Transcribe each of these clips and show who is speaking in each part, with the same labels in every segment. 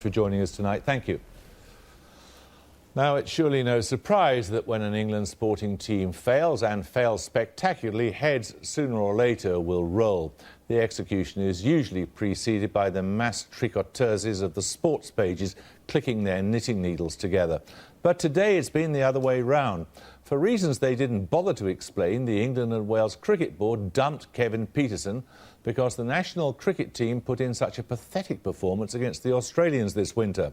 Speaker 1: for joining us tonight. Thank you. Now, it's surely no surprise that when an England sporting team fails, and fails spectacularly, heads sooner or later will roll. The execution is usually preceded by the mass tricoteuses of the sports pages clicking their knitting needles together. But today it's been the other way round. For reasons they didn't bother to explain, the England and Wales Cricket Board dumped Kevin Pietersen because the national cricket team put in such a pathetic performance against the Australians this winter.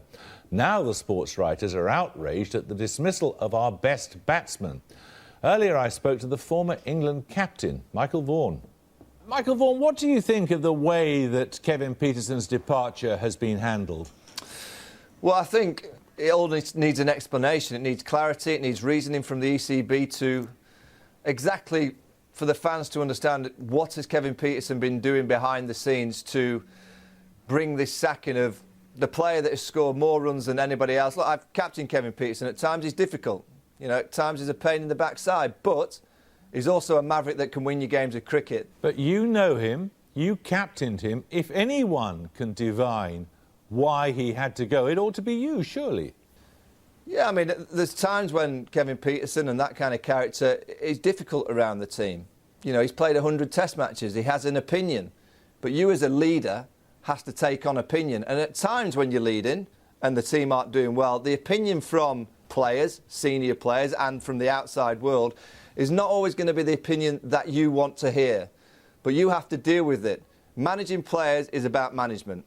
Speaker 1: Now the sports writers are outraged at the dismissal of our best batsman. Earlier I spoke to the former England captain, Michael Vaughn. Michael Vaughn, what do you think of the way that Kevin Pietersen's departure has been handled?
Speaker 2: Well, I think it all needs an explanation. It needs clarity. It needs reasoning from the ECB to exactly for the fans to understand what has Kevin Pietersen been doing behind the scenes to bring this sacking of the player that has scored more runs than anybody else. Look, I've captained Kevin Pietersen. At times he's difficult. You know, at times he's a pain in the backside. But he's also a maverick that can win you games of cricket.
Speaker 1: But you know him. You captained him. If anyone can divine why he had to go, it ought to be you, surely.
Speaker 2: Yeah, I mean, there's times when Kevin Pietersen and that kind of character is difficult around the team. You know, he's played 100 test matches. He has an opinion. But you as a leader has to take on opinion. And at times when you're leading and the team aren't doing well, the opinion from players, senior players, and from the outside world is not always going to be the opinion that you want to hear. But you have to deal with it. Managing players is about management.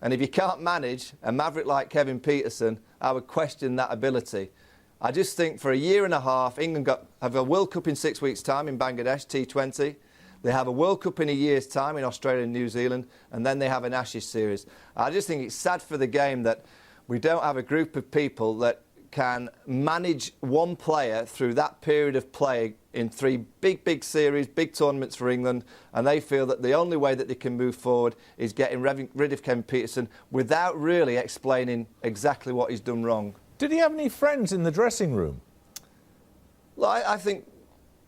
Speaker 2: And if you can't manage a maverick like Kevin Pietersen, I would question that ability. I just think for a year and a half, England have a World Cup in 6 weeks' time in Bangladesh, T20. They have a World Cup in a year's time in Australia and New Zealand, and then they have an Ashes series. I just think it's sad for the game that we don't have a group of people that can manage one player through that period of play in three big series, big tournaments for England, and they feel that the only way that they can move forward is getting rid of Kevin Pietersen without really explaining exactly what he's done wrong.
Speaker 1: Did he have any friends in the dressing room?
Speaker 2: Well, I think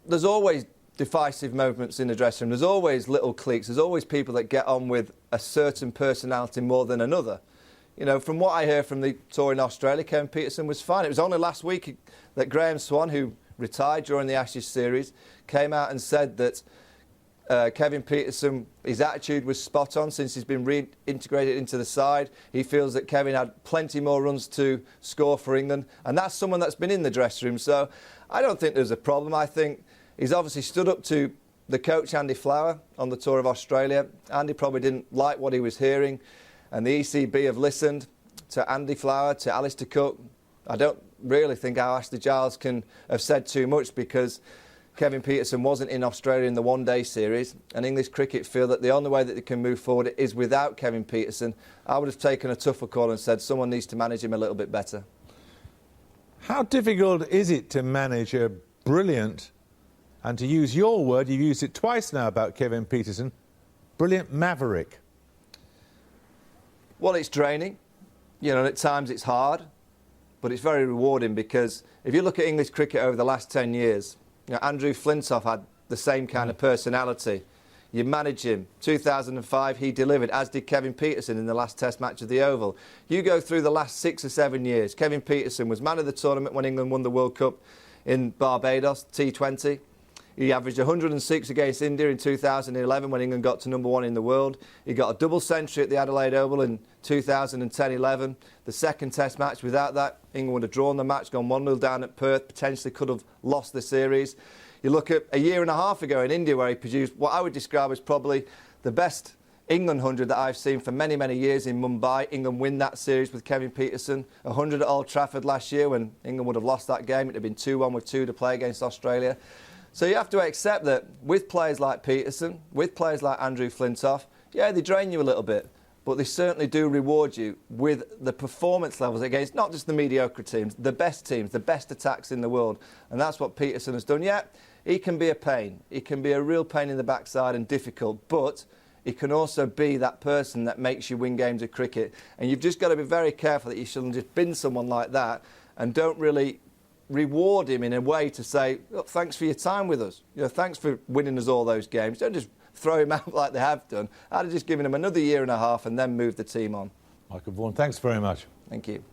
Speaker 2: there's always divisive moments in the dressing room. There's always little cliques. There's always people that get on with a certain personality more than another. You know, from what I heard from the tour in Australia, Kevin Pietersen was fine. It was only last week that Graham Swan, who retired during the Ashes series, came out and said that Kevin Pietersen, his attitude was spot on since he's been reintegrated into the side. He feels that Kevin had plenty more runs to score for England, and that's someone that's been in the dressing room. So I don't think there's a problem. I think he's obviously stood up to the coach, Andy Flower, on the tour of Australia. Andy probably didn't like what he was hearing, and the ECB have listened to Andy Flower, to Alistair Cook. I don't really think how Ashley Giles can have said too much because Kevin Pietersen wasn't in Australia in the one-day series, and English cricket feel that the only way that they can move forward is without Kevin Pietersen. I would have taken a tougher call and said someone needs to manage him a little bit better.
Speaker 1: How difficult is it to manage a brilliant, and to use your word, you've used it twice now about Kevin Pietersen, brilliant maverick?
Speaker 2: Well, it's draining. You know, at times it's hard, but it's very rewarding because if you look at English cricket over the last 10 years, you know, Andrew Flintoff had the same kind of personality. You manage him. 2005, he delivered, as did Kevin Pietersen in the last Test match of the Oval. You go through the last 6 or 7 years, Kevin Pietersen was man of the tournament when England won the World Cup in Barbados, T20. He averaged 106 against India in 2011 when England got to #1 in the world. He got a double century at the Adelaide Oval in 2010-11. The second Test match, without that, England would have drawn the match, gone 1-0 down at Perth, potentially could have lost the series. You look at a year and a half ago in India where he produced what I would describe as probably the best England 100 that I've seen for many, many years in Mumbai. England win that series with Kevin Pietersen. 100 at Old Trafford last year when England would have lost that game. It would have been 2-1 with 2 to play against Australia. So you have to accept that with players like Pietersen, with players like Andrew Flintoff, yeah, they drain you a little bit, but they certainly do reward you with the performance levels against not just the mediocre teams, the best attacks in the world. And that's what Pietersen has done. Yeah, he can be a pain. He can be a real pain in the backside and difficult, but he can also be that person that makes you win games of cricket. And you've just got to be very careful that you shouldn't just bin someone like that and don't really reward him in a way to say, look, thanks for your time with us. You know, thanks for winning us all those games. Don't just throw him out like they have done. I'd have just given him another year and a half and then moved the team on.
Speaker 1: Michael Vaughn, thanks very much.
Speaker 2: Thank you.